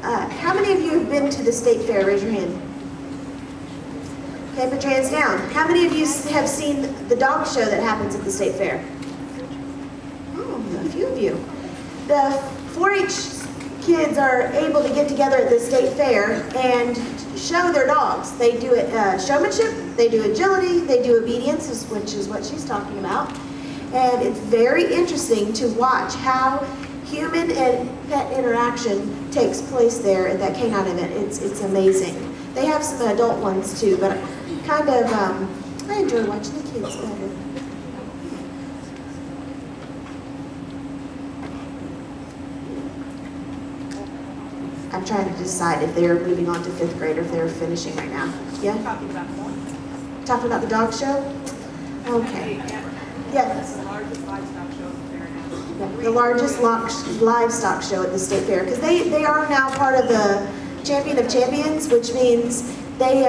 How many of you have been to the state fair? Raise your hand. Okay, put your hands down. How many of you have seen the dog show that happens at the state fair? Oh, a few of you. The 4-H kids are able to get together at the state fair and show their dogs. They do it showmanship, they do agility, they do obedience, which is what she's talking about. And it's very interesting to watch how human and pet interaction takes place there at that canine event. It's amazing. They have some adult ones too, but kind of, I enjoy watching the kids better. I'm trying to decide if they're moving on to 5th grade or if they're finishing right now. Yeah? Talking about more. Talking about the dog show? Okay. Yeah. That's the largest livestock show at the fair now. Yeah, the largest livestock show at the state fair, because they are now part of the Champion of Champions, which means they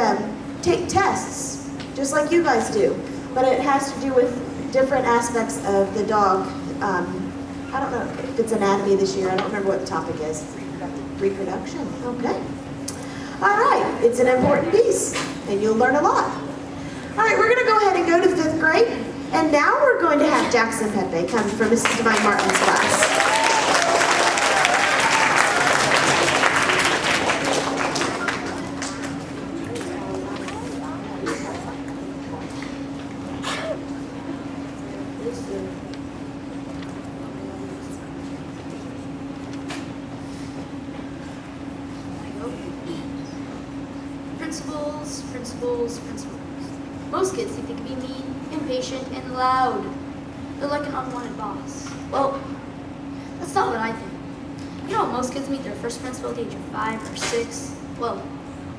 take tests, just like you guys do. But it has to do with different aspects of the dog. I don't know if it's anatomy this year. I don't remember what the topic is. Reproduction. Okay. All right. It's an important piece, and you'll learn a lot. All right, we're going to go ahead and go to 5th grade. And now we're going to have Jackson Pepe come from Mrs. Divine Martin's class. Principals, principals, principals. Most kids think they can be mean, impatient, and loud. They're like an unwanted boss. Well, that's not what I think. You know, most kids meet their first principal at the age of 5 or 6. Well,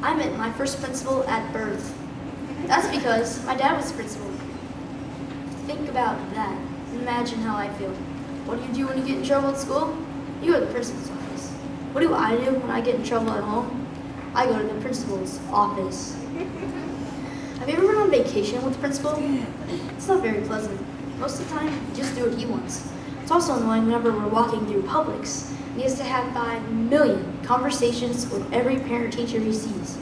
I met my first principal at birth. That's because my dad was the principal. Think about that. Imagine how I feel. What do you do when you get in trouble at school? You go to the principal's office. What do I do when I get in trouble at home? I go to the principal's office. Have you ever been on vacation with the principal? It's not very pleasant. Most of the time, you just do what he wants. It's also annoying whenever we're walking through Publix, and he has to have 5 million conversations with every parent teacher he sees.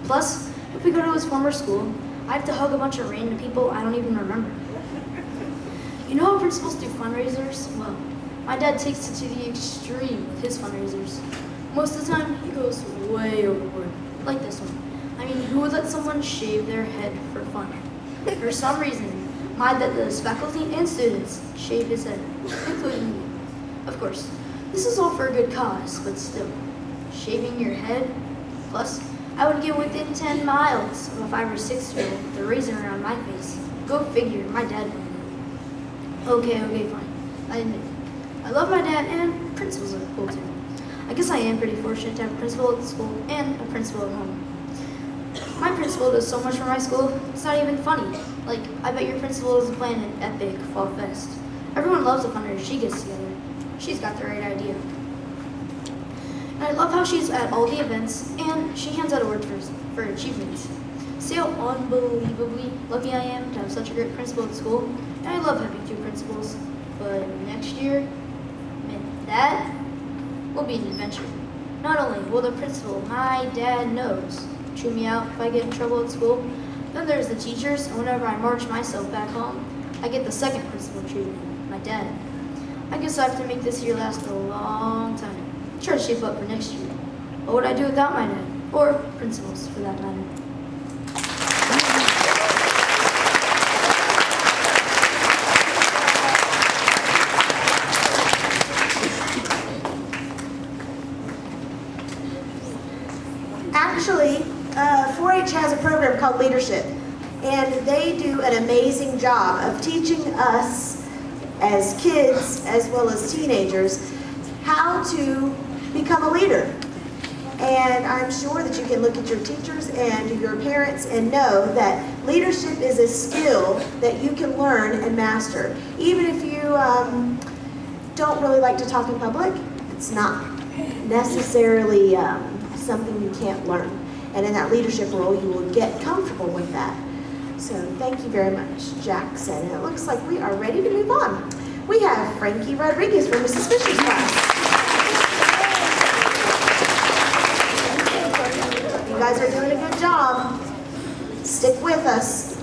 Plus, if we go to his former school, I have to hug a bunch of random people I don't even remember. You know how principals do fundraisers? Well, my dad takes it to the extreme with his fundraisers. Most of the time, he goes way overboard, like this one. I mean, who would let someone shave their head for fun? For some reason, my dad does faculty and students shave his head, including me. Of course, this is all for a good cause, but still, shaving your head? Plus, I would get within 10 miles of a 5 or 6-year-old with a razor around my face. Go figure, my dad wouldn't. Okay, fine. I admit it. I love my dad, and principals are cool too. I guess I am pretty fortunate to have a principal at school and a principal at home. My principal does so much for my school, it's not even funny. Like, I bet your principal is planning an epic fall fest. Everyone loves the fundraiser she gets together. She's got the right idea. And I love how she's at all the events, and she hands out awards for achievements. See how unbelievably lucky I am to have such a great principal at school, and I love having 2 principals. But next year, man, that will be an adventure. Not only will the principal my dad knows chew me out if I get in trouble at school, then there's the teachers, and whenever I march myself back home, I get the second principal treatment, my dad. I guess I have to make this year last a long time. Try to shape up for next year. What would I do without my dad? Or principals, for that matter. Actually, 4-H has a program called Leadership, and they do an amazing job of teaching us as kids as well as teenagers how to become a leader. And I'm sure that you can look at your teachers and your parents and know that leadership is a skill that you can learn and master. Even if you don't really like to talk in public, it's not necessarily something you can't learn. And in that leadership role, you will get comfortable with that. So thank you very much, Jackson. And it looks like we are ready to move on. We have Frankie Rodriguez from Mrs. Fisher's class. guys are doing a good job. Stick with us.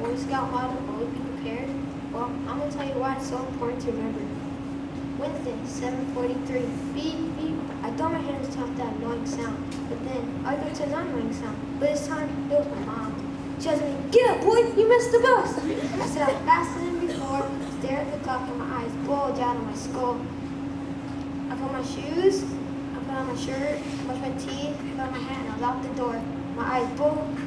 Boy Scout motto, always be prepared. Well, I'm going to tell you why it's so important to remember. Wednesday, 7:43. Beep, beep. I thought my hand was tough, that annoying sound. But then I go to an annoying sound. But this time, it was my mom. She yells at me, "Get up, boy, you missed the bus." I said I faster than before, stare at the clock, and my eyes bulge out of my skull. I put my shoes, I put on my shirt, brushed my teeth, put on my hat, and I was out the door. My eyes bulged.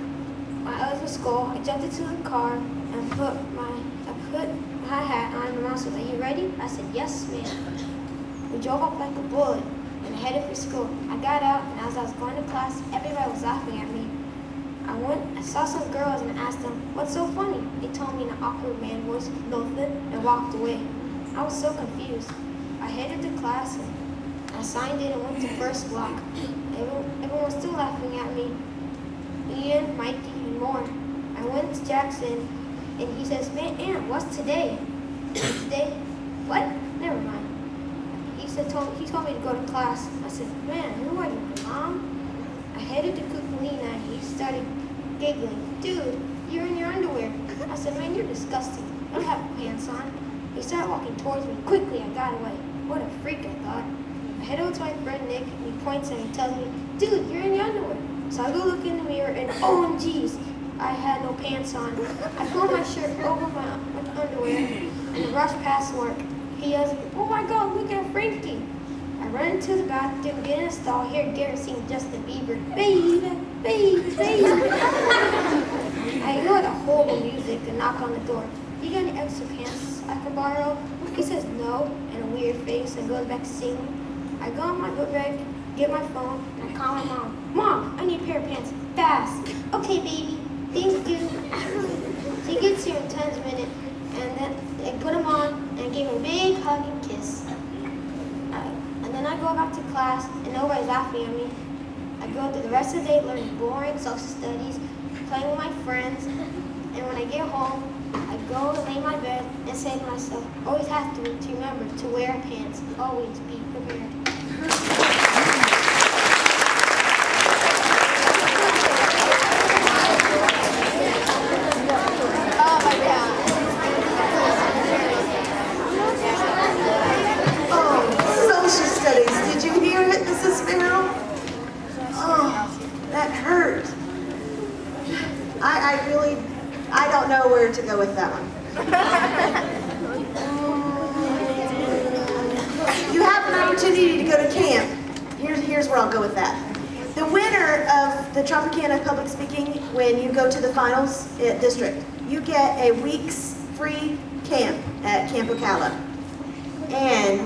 My eyes were skull. I jumped into the car and put my hat on. My mom said, "Are you ready?" I said, "Yes, ma'am." We drove off like a bullet and headed for school. I got out, and as I was going to class, everybody was laughing at me. I saw some girls and asked them, "What's so funny?" They told me in an awkward man voice, "Nothing," and walked away. I was so confused. I headed to class and I signed in and went to first block. Everyone was still laughing at me. Ian, Mikey, and more. I went to Jackson, and he says, "Man, Aunt, what's today?" Today? What? Never mind. He told me to go to class. I said, "Man, who are you, Mom?" I headed to Kukulina, and he started giggling. "Dude, you're in your underwear." I said, "Man, you're disgusting. I don't have pants on." He started walking towards me. Quickly, I got away. What a freak, I thought. I head over to my friend Nick, and he points at me and tells me, "Dude, you're in your underwear." So I go look in the mirror, and OMGs, I had no pants on. I pull my shirt over my underwear and rush past work. He yells at me, "Oh my God, look at Frankie." I run into the bathroom, get in a stall, hear Garrett sing Justin Bieber, "Baby, baby, baby." I ignore the horrible music and knock on the door. "You got any extra pants I can borrow?" He says no, and a weird face, and goes back to singing. I go on my book bag, get my phone, and I call my mom. "Mom, I need a pair of pants, fast." "Okay, baby, thanks, dude." She gets here in 10 minutes, and then I put them on and gave him a big hug and kiss. And then I go back to class, and nobody's laughing at me. I go through the rest of the day learning boring social studies, playing with my friends, and when I get home, I go to lay in my bed and say to myself, always have to remember to wear pants, always be prepared. I don't know where to go with that one. You have an opportunity to go to camp. Here's where I'll go with that. The winner of the Tropicana public speaking, when you go to the finals district, you get a week's free camp at Camp Ocala. And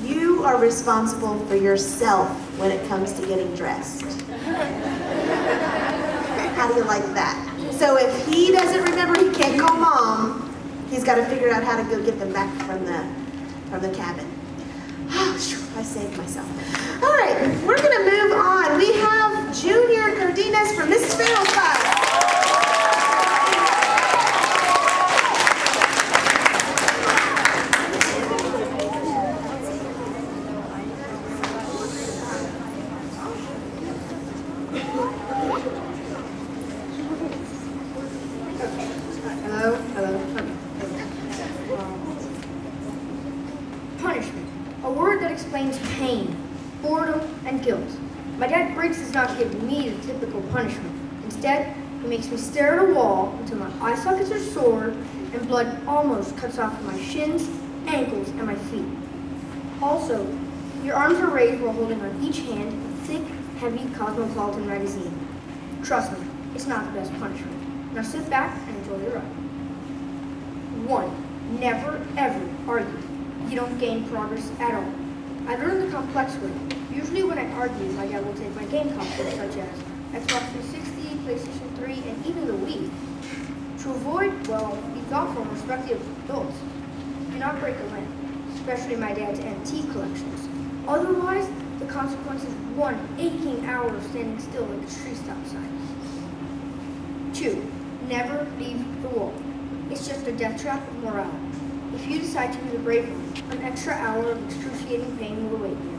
you are responsible for yourself when it comes to getting dressed. How do you like that? So if he doesn't remember he can't call Mom, he's got to figure out how to go get them back from the cabin. Oh, I saved myself. All right, we're going to move on. We have Junior Cardenas from Mrs. Farrell's class. Punishment, a word that explains pain, boredom, and guilt. My dad Briggs does not give me the typical punishment. Instead, he makes me stare at a wall until my eye sockets are sore and blood almost cuts off my shins, ankles, and my feet. Also, your arms are raised while holding on each hand a thick, heavy Cosmopolitan magazine. Trust me, it's not the best punishment. Now sit back and enjoy the ride. 1. Never, ever argue. You don't gain progress at all. I learned the complex way. Usually when I argue, my dad will take my game consoles such as Xbox 360, PlayStation 3, and even the Wii. To avoid, well, be thoughtful and respect the adults. Do not break a limb, especially my dad's antique collections. Otherwise, the consequence is 1 aching hour of standing still like a tree stop sign. 2. Never leave the wall. It's just a death trap of morale. If you decide to be the brave one, an extra hour of excruciating pain will await you.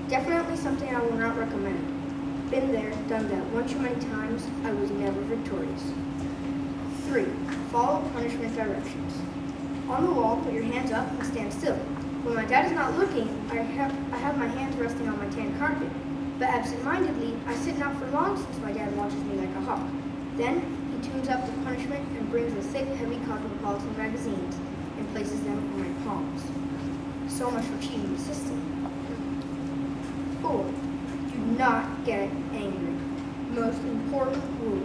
Definitely something I will not recommend. Been there, done that one too many times. I was never victorious. 3. Follow punishment directions. On the wall, put your hands up and stand still. When my dad is not looking, I have my hands resting on my tan carpet. But absent-mindedly, I sit not for long since my dad watches me like a hawk. Then, he tunes up the punishment and brings the thick, heavy cosmopolitan magazines and places them on my palms. So much for cheating the system. 4. Do not get angry. Most important rule.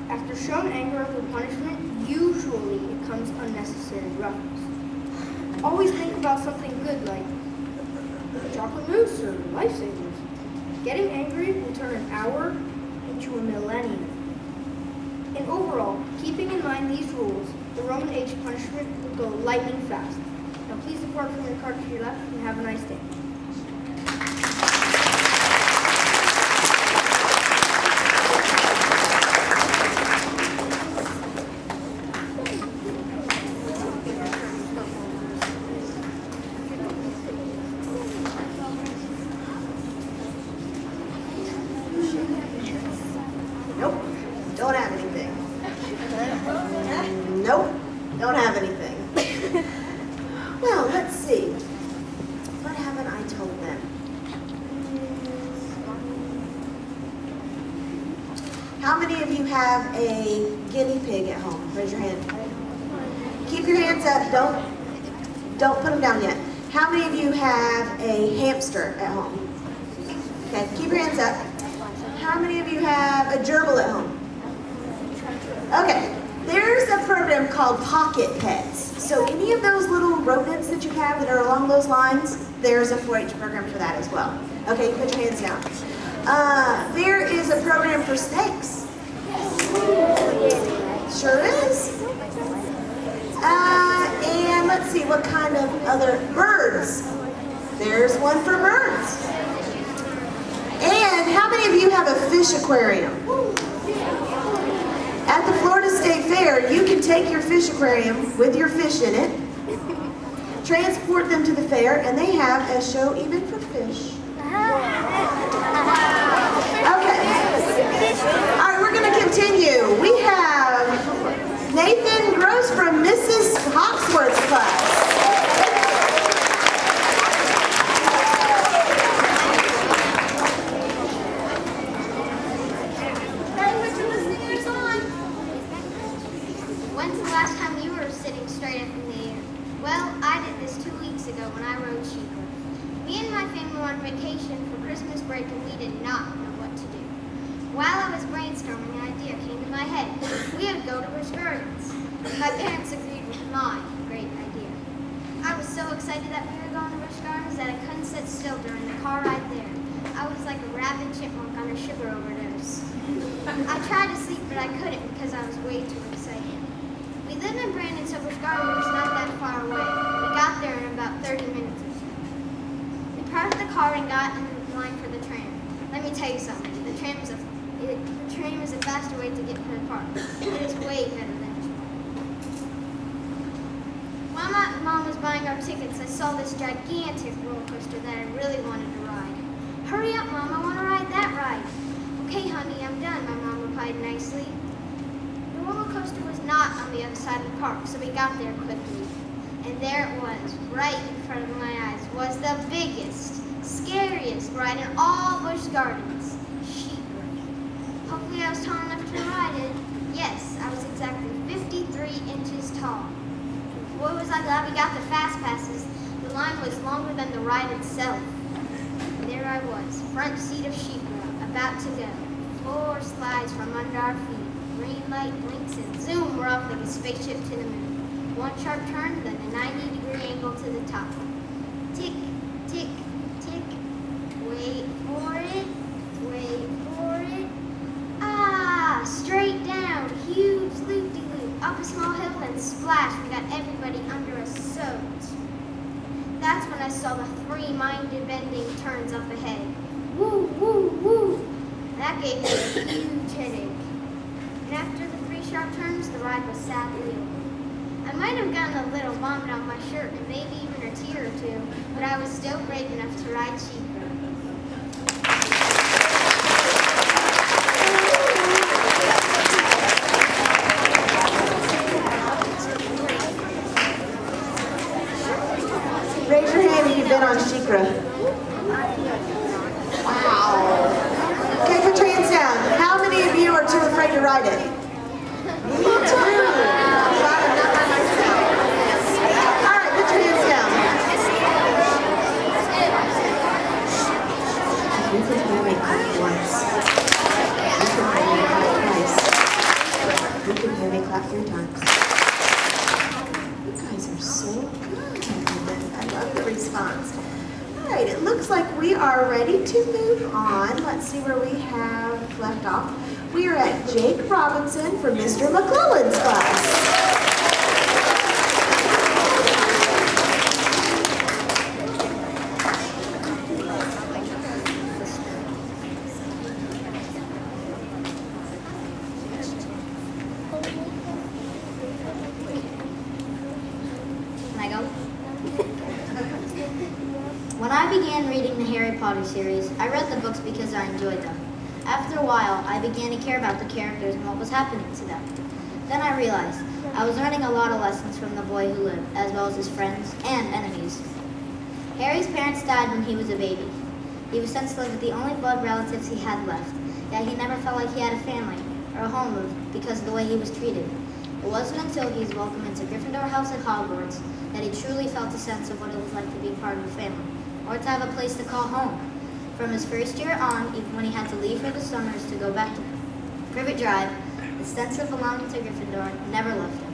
After shown anger over punishment, usually it comes unnecessary roughness. Always think about something good like chocolate mousse or lifesavers. Getting angry will turn an hour into a millennium. And overall, keeping in mind these rules, the Roman age punishment will go lightning fast. Now please depart from your cart to your left and have a nice day. Nope, don't have anything. Nope, don't have anything. Well, let's see. What haven't I told them? How many of you have a guinea pig at home? Raise your hand. Keep your hands up. Don't put them down yet. How many of you have a hamster at home? Okay, keep your hands up. How many of you have a gerbil at home? Okay, there's a program called Pocket Pets. So any of those little rodents that you have that are along those lines, there's a 4-H program for that as well. Okay, put your hands down. There is a program for snakes. Sure is. And let's see, what kind of other birds? There's one for birds. And how many of you have a fish aquarium? At the Florida State Fair, you can take your fish aquarium with your fish in it, transport them to the fair, and they have a show even for fish. Okay. All right, we're going to continue. We have Nathan Gross from Mrs. Hawksworth's class. When's the last time you were sitting straight up in the air? Well, I did this 2 weeks ago when I rode Sheikah. Me and my family were on vacation for Christmas break and we did not know what to do. While I was brainstorming, an idea came to my head. We would go to Busch Gardens. My parents agreed with my great idea. I was so excited that we were going to Busch Gardens that I couldn't sit still during the car ride there. I was like a rabid chipmunk on a sugar overdose. I tried to sleep, but I couldn't because I was way too excited. We live in Brandon, so Busch Gardens is not that far away. We got there in about 30 minutes or so. We parked the car and got in line for the tram. Let me tell you something. The tram is a faster way to get to the park. It is way better than just walking. While my mom was buying our tickets, I saw this gigantic roller coaster that I really wanted to ride. Hurry up, Mom, I want to ride that ride. Okay, honey, I'm done, my mom replied nicely. The roller coaster was not on the other side of the park, so we got there quickly. And there it was, right in front of my eyes, was the biggest, scariest ride in all Busch Gardens. Sheikah. Hopefully I was tall enough to ride it. Yes, I was exactly 53 inches tall. Boy, was I glad we got the fast passes. The line was longer than the ride itself. And there I was, front seat of Sheikah, about to go. Floor slides from under our feet. Green light blinks and zoom, we're off like a spaceship to the moon. One sharp turn, then a 90-degree angle to the top. Tick, tick, tick. Wait for it, wait for it. Ah, straight down, huge loop-de-loop, up a small hill and splash. We got everybody under us soaked. That's when I saw the three-minded bending turns up ahead. Woo, woo, woo. That gave me a huge headache. And after the three sharp turns, the ride was sadly over. I might have gotten a little vomit on my shirt and maybe even a tear or two, but I was still brave enough to ride Chico. Raise your hand if you've been on Shikra. Wow. Okay, put your hands down. How many of you are too afraid to ride it? Me too. I'm glad I'm not by myself. All right, put your hands down. You can hear me clap once. You can hear me clap twice. You can hear me clap 3 times. You guys are so good. I love the response. All right, it looks like we are ready to move on. Let's see where we have left off. We are at Jake Robinson from Mr. McClellan's class. Can I go? When I began reading the Harry Potter series, I read the books because I enjoyed them. After a while, I began to care about the characters and what was happening to them. Then I realized I was learning a lot of lessons from the boy who lived, as well as his friends and enemies. Harry's parents died when he was a baby. He was sent to live with the only blood relatives he had left, yet he never felt like he had a family or a home because of the way he was treated. It wasn't until he was welcomed into Gryffindor House at Hogwarts that he truly felt a sense of what it was like to be part of a family, or to have a place to call home. From his first year on, even when he had to leave for the summers to go back to Privet Drive, the sense of belonging to Gryffindor never left him.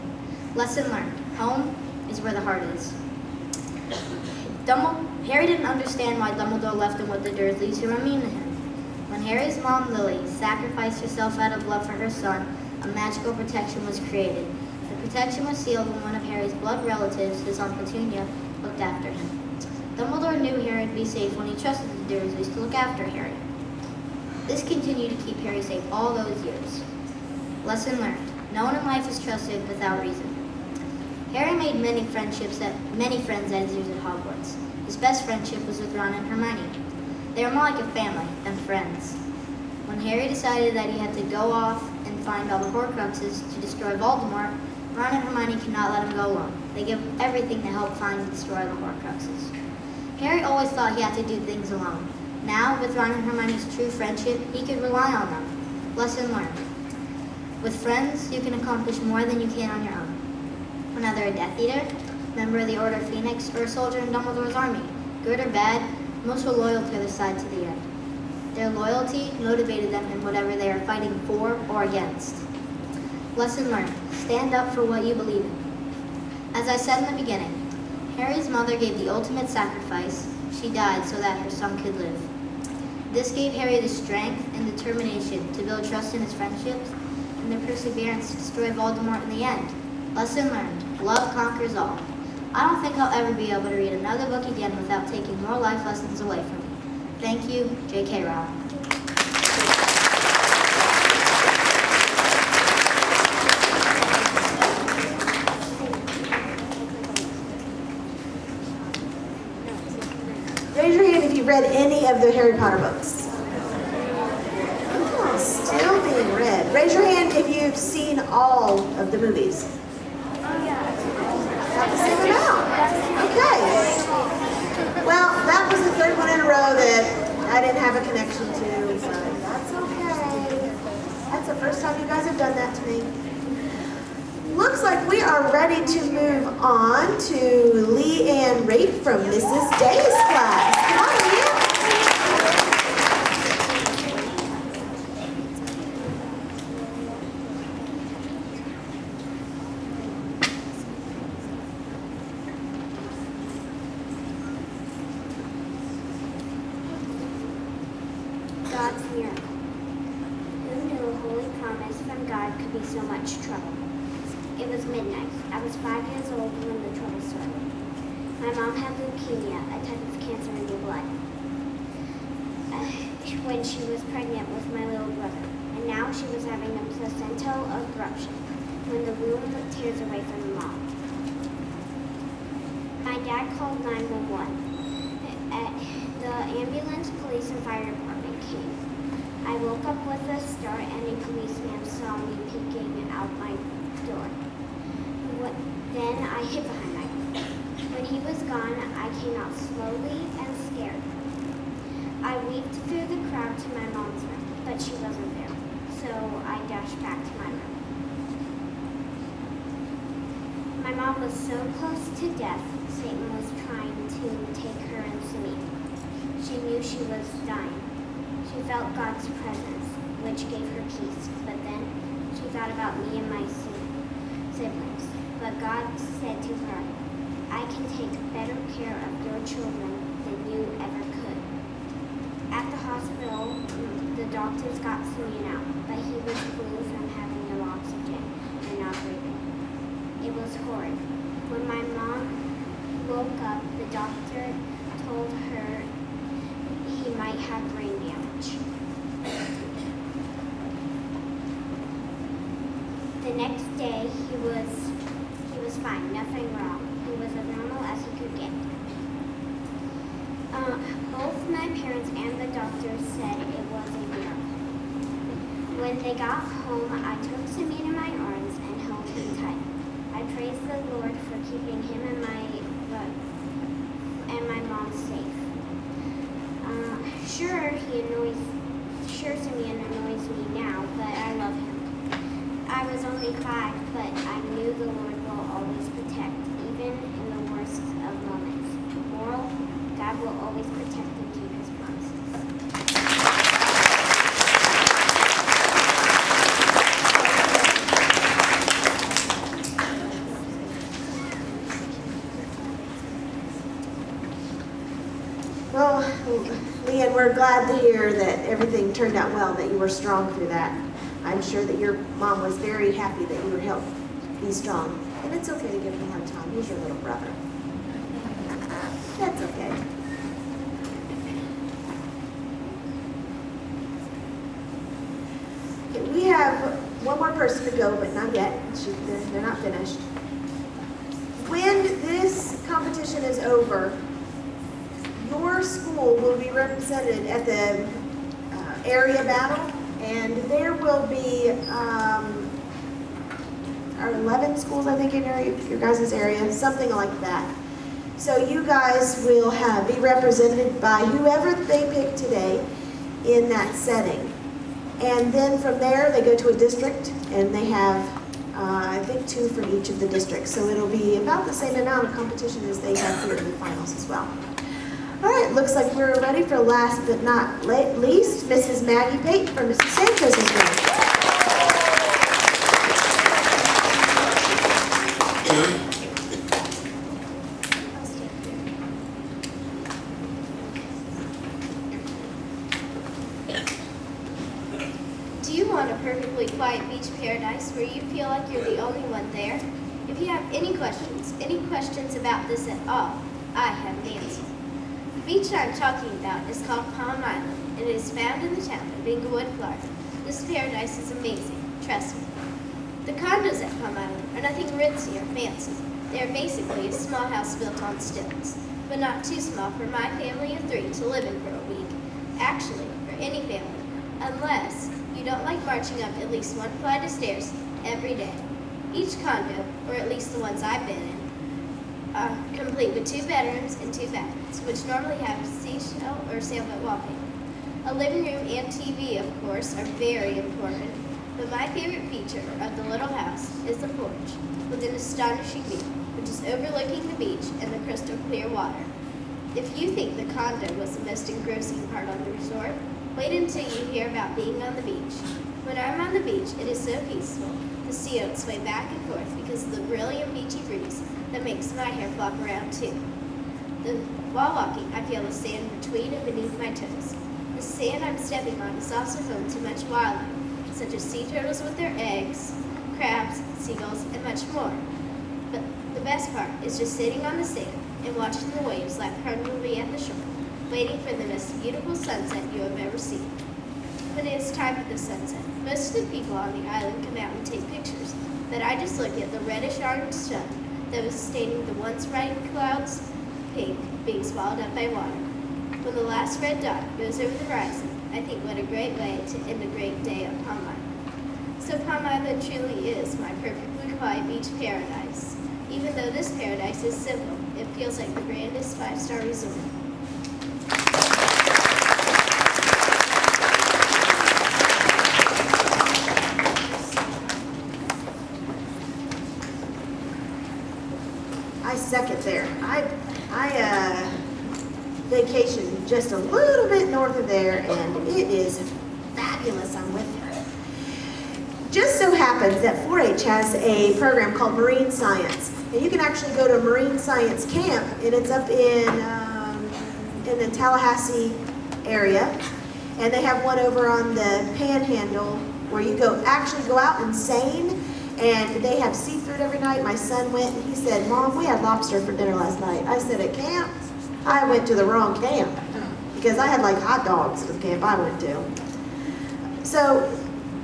Lesson learned: home is where the heart is. Harry didn't understand why Dumbledore left him with the Dursleys, who were mean to him. When Harry's mom, Lily, sacrificed herself out of love for her son, a magical protection was created. The protection was sealed when one of Harry's blood relatives, his Aunt Petunia, looked after him. Dumbledore knew Harry would be safe when he trusted the Dursleys to look after Harry. This continued to keep Harry safe all those years. Lesson learned: no one in life is trusted without reason. Harry made many friends at his years at Hogwarts. His best friendship was with Ron and Hermione. They were more like a family than friends. When Harry decided that he had to go off and find all the Horcruxes to destroy Voldemort, Ron and Hermione could not let him go alone. They gave everything to help find and destroy the Horcruxes. Harry always thought he had to do things alone. Now, with Ron and Hermione's true friendship, he could rely on them. Lesson learned: with friends, you can accomplish more than you can on your own. Whether a Death Eater, member of the Order of Phoenix, or a soldier in Dumbledore's army, good or bad, most were loyal to their side to the end. Their loyalty motivated them in whatever they are fighting for or against. Lesson learned: stand up for what you believe in. As I said in the beginning, Harry's mother gave the ultimate sacrifice. She died so that her son could live. This gave Harry the strength and determination to build trust in his friendships and the perseverance to destroy Voldemort in the end. Lesson learned: love conquers all. I don't think I'll ever be able to read another book again without taking more life lessons away from me. Thank you, J.K. Rowling. Raise your hand if you've read any of the Harry Potter books. Oh, still being read. Raise your hand if you've seen all of the movies. About the same amount. Okay. Well, that was the third one in a row that I didn't have a connection to, so that's okay. That's the first time you guys have done that to me. Looks like we are ready to move on to Lee Ann Rape from Mrs. Day's class. Come on, Lee. God's miracle. Who knew a holy promise from God could be so much trouble? It was midnight. I was 5 years old when the trouble started. My mom had leukemia, a type of cancer in your blood, when she was pregnant with my little brother. And now she was having a placental abruption when the womb tears away from the mom. My dad called 911. The ambulance, police, and fire department came. I woke up with a start and a policeman saw me peeking out my door. Then I hid behind my door. When he was gone, I came out slowly and scared. I weaved through the crowd to my mom's room, but she wasn't there, so I dashed back to my room. My mom was so close to death, Satan was trying to take her and Cimino. She knew she was dying. She felt God's presence, which gave her peace, but then she thought about me and my siblings. But God said to her, I can take better care of your children than you ever could. At the hospital, the doctors got Cimino out, but he was blue from having no oxygen and not breathing. It was horrid. When my mom woke up, the doctor told her he might have brain damage. The next day, he was fine, nothing wrong. He was as normal as he could get. Both my parents and the doctor said it was a miracle. When they got home, I took Cimino in my arms and held him tight. I praised the Lord for keeping him and my mom safe. Sure, Cimino annoys me now, but I love him. I was only 5, but I knew the Lord will always protect, even in the worst of moments. Moral, God will always protect and keep his promises. Well, Leanne, we're glad to hear that everything turned out well, that you were strong through that. I'm sure that your mom was very happy that you were helped be strong. And it's okay to give him a hard time. He's your little brother. That's okay. Okay, we have one more person to go, but not yet. They're not finished. When this competition is over, your school will be represented at the area battle, and there will be 11 schools, I think, in your guys' area, something like that. So you guys will be represented by whoever they pick today in that setting. And then from there, they go to a district, and they have, I think, 2 from each of the districts. So it'll be about the same amount of competition as they have here in the finals as well. All right, looks like we're ready for last but not least, Mrs. Maggie Pate from Mrs. Sanchez's room. Do you want a perfectly quiet beach paradise where you feel like you're the only one there? If you have any questions about this at all, I have an answer. The beach I'm talking about is called Palm Island, and it is found in the town of Inglewood, Florida. This paradise is amazing, trust me. The condos at Palm Island are nothing ritzy or fancy. They are basically a small house built on stilts, but not too small for my family of 3 to live in for a week. Actually, for any family, unless you don't like marching up at least 1 flight of stairs every day. Each condo, or at least the ones I've been in, are complete with 2 bedrooms and 2 bathrooms, which normally have seashell or sailboat wallpaper. A living room and TV, of course, are very important, but my favorite feature of the little house is the porch, with an astonishing view, which is overlooking the beach and the crystal clear water. If you think the condo was the most engrossing part of the resort, wait until you hear about being on the beach. When I'm on the beach, it is so peaceful. The sea oats sway back and forth because of the brilliant beachy breeze that makes my hair flop around too. While walking, I feel the sand between and beneath my toes. The sand I'm stepping on is also home to much wildlife, such as sea turtles with their eggs, crabs, seagulls, and much more. But the best part is just sitting on the sand and watching the waves lap comfortably at the shore, waiting for the most beautiful sunset you have ever seen. When it is time for the sunset, most of the people on the island come out and take pictures, but I just look at the reddish-orange sun that was staining the once bright clouds pink, being swallowed up by water. When the last red dot goes over the horizon, I think what a great way to end a great day on Palm Island. So Palm Island truly is my perfectly quiet beach paradise. Even though this paradise is simple, it feels like the grandest five-star resort. I second there. I vacation just a little bit north of there, and it is fabulous. I'm with you. Just so happens that 4-H has a program called Marine Science, and you can actually go to a Marine Science camp, and it's up in the Tallahassee area, and they have one over on the Panhandle where you actually go out and seine. And they have seafood every night. My son went and he said, "Mom, we had lobster for dinner last night." I said, "At camp?" I went to the wrong camp because I had like hot dogs at the camp I went to. So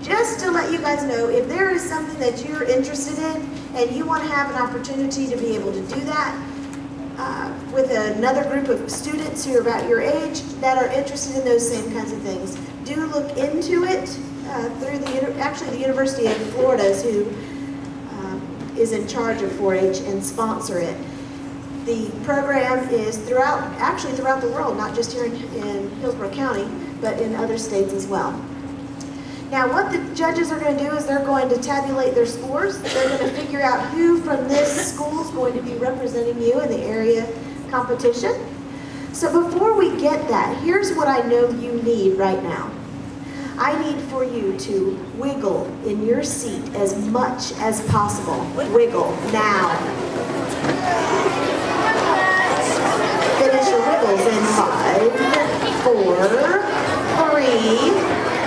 just to let you guys know, if there is something that you're interested in and you want to have an opportunity to be able to do that with another group of students who are about your age that are interested in those same kinds of things, do look into it through the University of Florida is in charge of 4-H and sponsor it. The program is throughout the world, not just here in Hillsborough County, but in other states as well. Now, what the judges are going to do is they're going to tabulate their scores. They're going to figure out who from this school is going to be representing you in the area competition. So before we get that, here's what I know you need right now. I need for you to wiggle in your seat as much as possible. Wiggle now. Finish your wiggles in 5, 4, 3,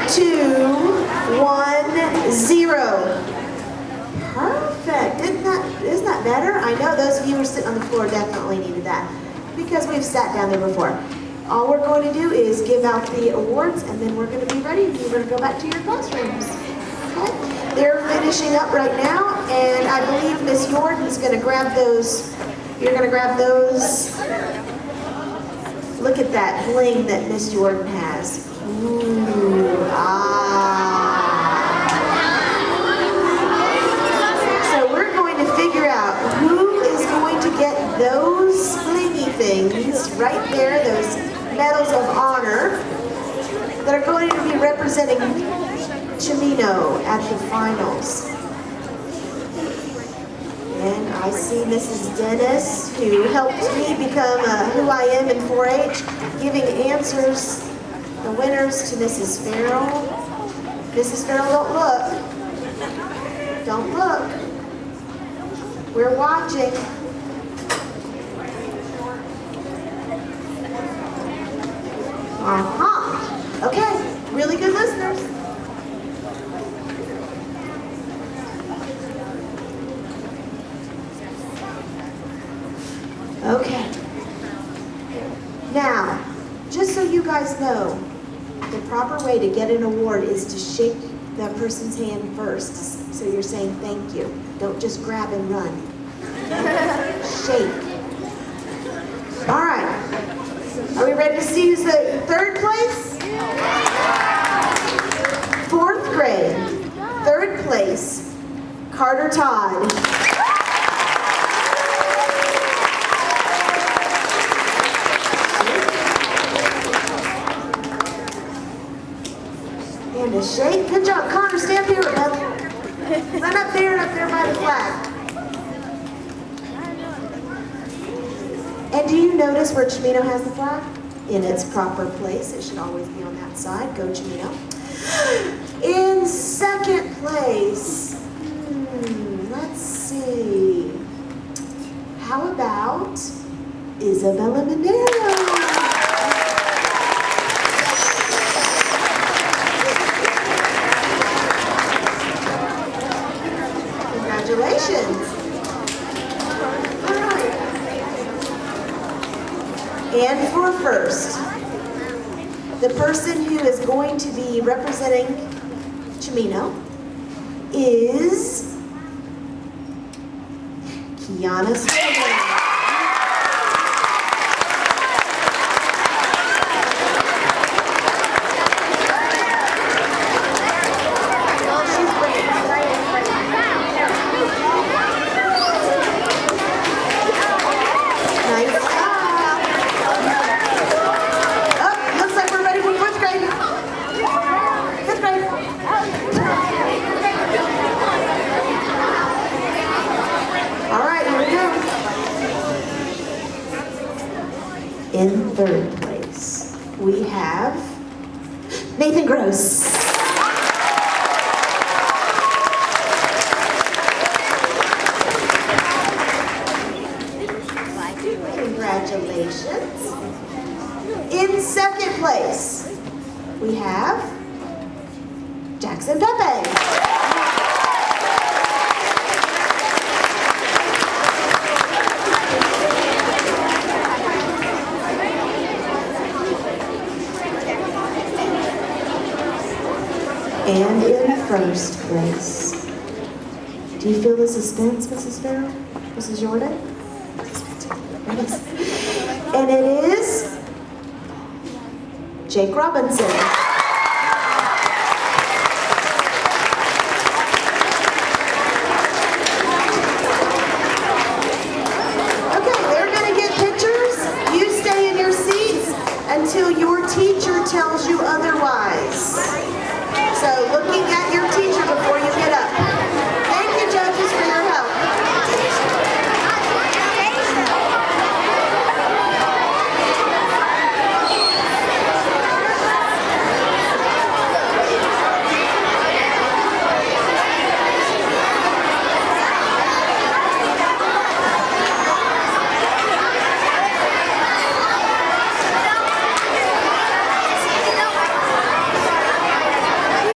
2, 1, 0. Perfect. Isn't that better? I know those of you who are sitting on the floor definitely needed that because we've sat down there before. All we're going to do is give out the awards, and then we're going to be ready. You're going to go back to your classrooms. Okay? They're finishing up right now, and I believe Miss Jordan's going to grab those. You're going to grab those. Look at that bling that Miss Jordan has. Ooh, So we're going to figure out who is going to get those blingy things right there, those medals of honor that are going to be representing Cimino at the finals. And I see Mrs. Dennis, who helped me become who I am in 4-H, giving answers, the winners, to Mrs. Farrell. Mrs. Farrell, don't look. Don't look. We're watching. Okay, really good listeners. Okay. Now, just so you guys know, the proper way to get an award is to shake that person's hand first. So you're saying thank you. Don't just grab and run. Shake. All right. Are we ready to see who's the third place? Fourth grade. Third place, Carter Todd. And a shake. Good job. Connor, stand here, bud. Run up there and up there by the flag. And do you notice where Cimino has the flag? In its proper place. It should always be on that side. Go Cimino. In second place, let's see. How about Isabella Monero? Congratulations. And for first, the person who is going to be representing Cimino is Kiana Spillman. Nice job. Oh, looks like we're ready for fourth grade. Fifth grade. All right, here we go. In third place, we have Nathan Gross. Congratulations. In second place, we have Jackson Pepe. And in first place, do you feel the suspense, Mrs. Farrell? Mrs. Jordan? And it is Jake Robinson.